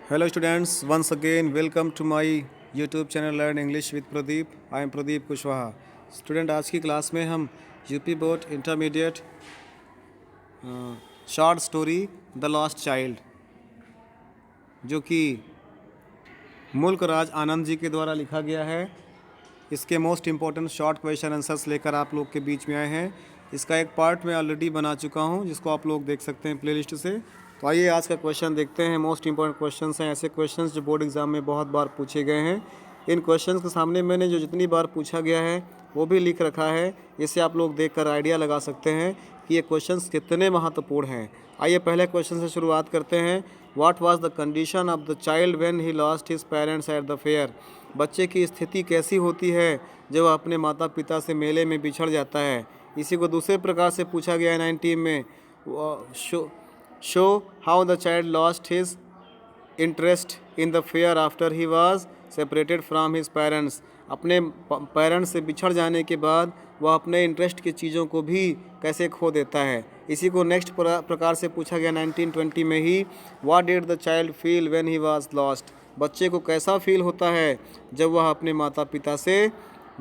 Hello students, once again welcome to my YouTube channel Learn English with Pradeep. I am Pradeep Kushwaha. Student आज की class में हम UP board intermediate short story the lost child जो कि मुल्क राज आनंद जी के द्वारा लिखा गया है, इसके most important short question answers लेकर आप लोग के बीच में आए हैं। इसका एक पार्ट मैं ऑलरेडी बना चुका हूं जिसको आप लोग देख सकते हैं प्लेलिस्ट से। तो आइए आज का क्वेश्चन देखते हैं। मोस्ट इंपॉर्टेंट क्वेश्चंस हैं, ऐसे क्वेश्चंस जो बोर्ड एग्जाम में बहुत बार पूछे गए हैं। इन क्वेश्चंस के सामने मैंने जो जितनी बार पूछा गया है वो भी लिख रखा है, इससे आप लोग देखकर आइडिया लगा सकते हैं कि ये क्वेश्चंस कितने महत्वपूर्ण हैं। आइए पहले क्वेश्चन से शुरुआत करते हैं। What was the condition of the child when he lost his parents at the fair. बच्चे की स्थिति कैसी होती है जब वह अपने माता पिता से मेले में बिछड़ जाता है। इसी को दूसरे प्रकार से पूछा गया है 19 में, show how the child lost his interest in the fair after he was separated from his parents. अपने पेरेंट्स से बिछड़ जाने के बाद वह अपने इंटरेस्ट की चीज़ों को भी कैसे खो देता है। इसी को नेक्स्ट प्रकार से पूछा गया 1920 में ही, what did the child feel when he was lost. बच्चे को कैसा फील होता है जब वह अपने माता पिता से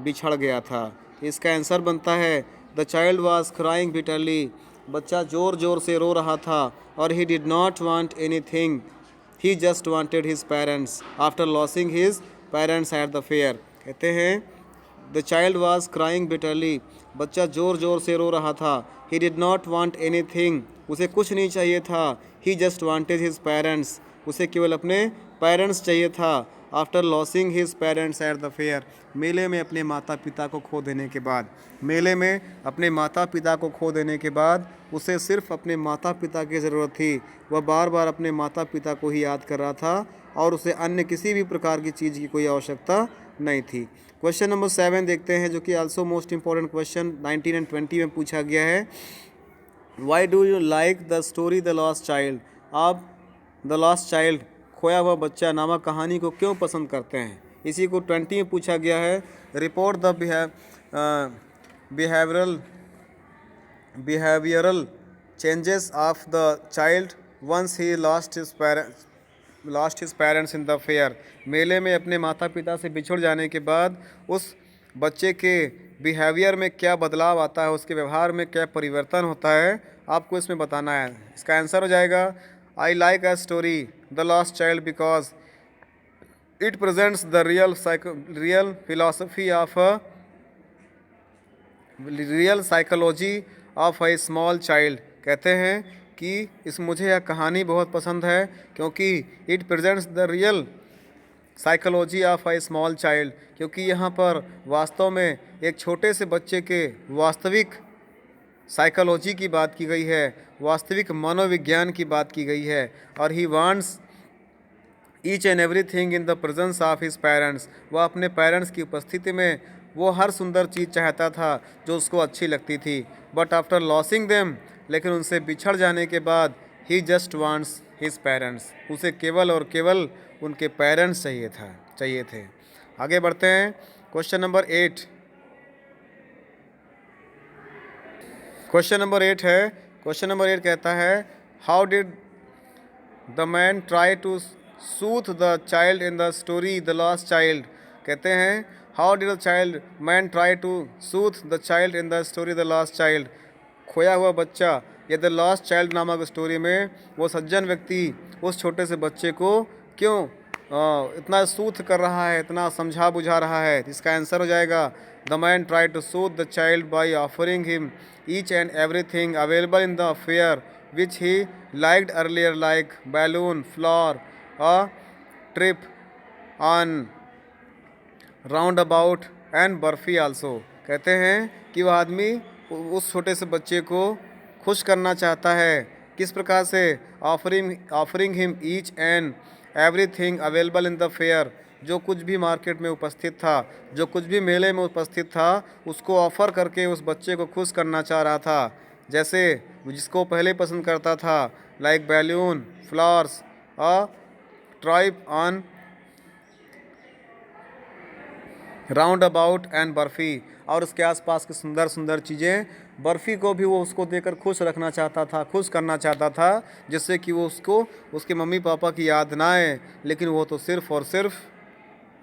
बिछड़ गया था। इसका आंसर बनता है the child was crying bitterly. बच्चा ज़ोर ज़ोर से रो रहा था और he did not want anything, he just wanted his parents after losing his parents at the fair. कहते हैं the child was crying bitterly. बच्चा ज़ोर ज़ोर से रो रहा था। He did not want anything, उसे कुछ नहीं चाहिए था। ही जस्ट वांटेड हिज पेरेंट्स, उसे केवल अपने पेरेंट्स चाहिए था। After losing his parents at the fair, मेले में अपने माता पिता को खो देने के बाद, मेले में अपने माता पिता को खो देने के बाद उसे सिर्फ अपने माता पिता की ज़रूरत थी। वह बार बार अपने माता पिता को ही याद कर रहा था और उसे अन्य किसी भी प्रकार की चीज़ की कोई आवश्यकता नहीं थी। क्वेश्चन नंबर 7 देखते हैं, जो कि also most important question 19 and 20 में पूछा गया है। Why do you like the story the lost child. आप द लॉस्ट चाइल्ड खोया हुआ बच्चा नामक कहानी को क्यों पसंद करते हैं। इसी को 20 में पूछा गया है। Report the behavioural changes of the child once he lost his parents in the fair. मेले में अपने माता पिता से बिछुड़ जाने के बाद उस बच्चे के बिहेवियर में क्या बदलाव आता है, उसके व्यवहार में क्या परिवर्तन होता है, आपको इसमें बताना है। इसका आंसर हो जाएगा I like a story the lost child because it presents the real philosophy of real psychology of A small child. कहते हैं कि मुझे यह कहानी बहुत पसंद है क्योंकि it presents the real psychology of A small child, क्योंकि यहाँ पर वास्तव में एक छोटे से बच्चे के वास्तविक साइकोलॉजी की बात की गई है, वास्तविक मनोविज्ञान की बात की गई है। और he wants each and everything in the presence of his parents. वह अपने पेरेंट्स की उपस्थिति में वो हर सुंदर चीज़ चाहता था जो उसको अच्छी लगती थी। बट आफ्टर लॉसिंग देम, लेकिन उनसे बिछड़ जाने के बाद, ही जस्ट वांट्स हिज पेरेंट्स, उसे केवल और केवल उनके पेरेंट्स चाहिए थे। आगे बढ़ते हैं। Question number 8। क्वेश्चन नंबर 8 है। क्वेश्चन नंबर 8 कहता है, how did the man try to soothe the child in the story the lost child. कहते हैं how did the man try to soothe the child in the story the lost child. खोया हुआ बच्चा या the lost child नामक story में वो सज्जन व्यक्ति उस छोटे से बच्चे को क्यों इतना सूथ कर रहा है, इतना समझा बुझा रहा है। इसका आंसर हो जाएगा the man try to soothe the child by offering him each and everything available in the fair which he liked earlier like balloon, flower, a trip on roundabout and barfi also। कहते हैं कि वह आदमी उस छोटे से बच्चे को खुश करना चाहता है। किस प्रकार से? Offering him each and everything available in the fair. जो कुछ भी मार्केट में उपस्थित था, जो कुछ भी मेले में उपस्थित था, उसको ऑफ़र करके उस बच्चे को खुश करना चाह रहा था। जैसे जिसको पहले पसंद करता था, like balloon, flowers, a tribe on round about and barfi. और उसके आसपास की सुंदर सुंदर चीज़ें। बर्फ़ी को भी वो उसको देकर खुश रखना चाहता था, खुश करना चाहता था, जिससे कि वो उसको उसके मम्मी पापा की याद ना आए, लेकिन वो तो सिर्फ़ और सिर्फ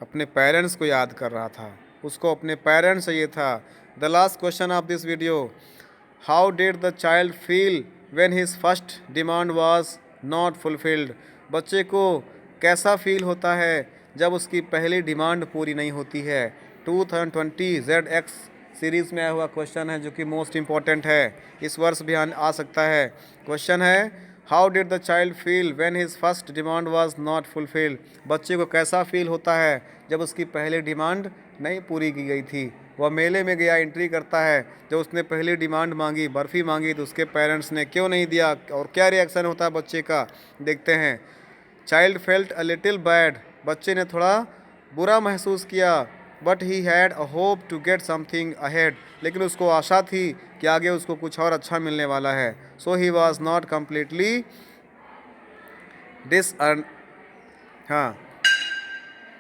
अपने पेरेंट्स को याद कर रहा था, उसको अपने पेरेंट्स चाहिए था। The last question of this video, how did the child feel when his first demand was not fulfilled? बच्चे को कैसा फील होता है जब उसकी पहली डिमांड पूरी नहीं होती है? 2020 ZX सीरीज़ में आया हुआ क्वेश्चन है, जो कि मोस्ट इम्पॉर्टेंट है, इस वर्ष भी आ सकता है। क्वेश्चन है, how did the child feel when his first demand was not fulfilled? बच्चे को कैसा फील होता है जब उसकी पहली डिमांड नहीं पूरी की गई थी? वह मेले में गया, एंट्री करता है, जब उसने पहली डिमांड मांगी, बर्फ़ी मांगी, तो उसके पेरेंट्स ने क्यों नहीं दिया और क्या रिएक्शन होता है बच्चे का, देखते हैं। Child felt a little bad, बच्चे ने थोड़ा बुरा महसूस किया, but he had a hope to get something ahead, लेकिन उसको आशा थी कि आगे उसको कुछ और अच्छा मिलने वाला है। सो ही वॉज नॉट कम्प्लीटली हाँ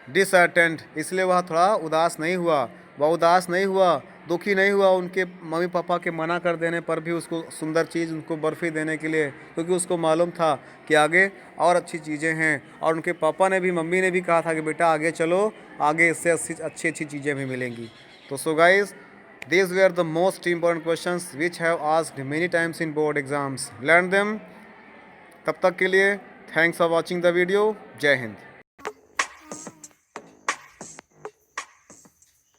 डिसअटेंड, इसलिए वह थोड़ा उदास नहीं हुआ। वह उदास नहीं हुआ, दुखी नहीं हुआ उनके मम्मी पापा के मना कर देने पर भी उसको सुंदर चीज़, उनको बर्फ़ी देने के लिए, क्योंकि उसको मालूम था कि आगे और अच्छी चीज़ें हैं। और उनके पापा ने भी, मम्मी ने भी कहा था कि बेटा आगे चलो, आगे इससे अच्छी अच्छी चीज़ें भी मिलेंगी। तो so guys, these were the most important questions which have asked many times in board exams. Learn them. तब तक के लिए thanks for watching the video. जय हिंद।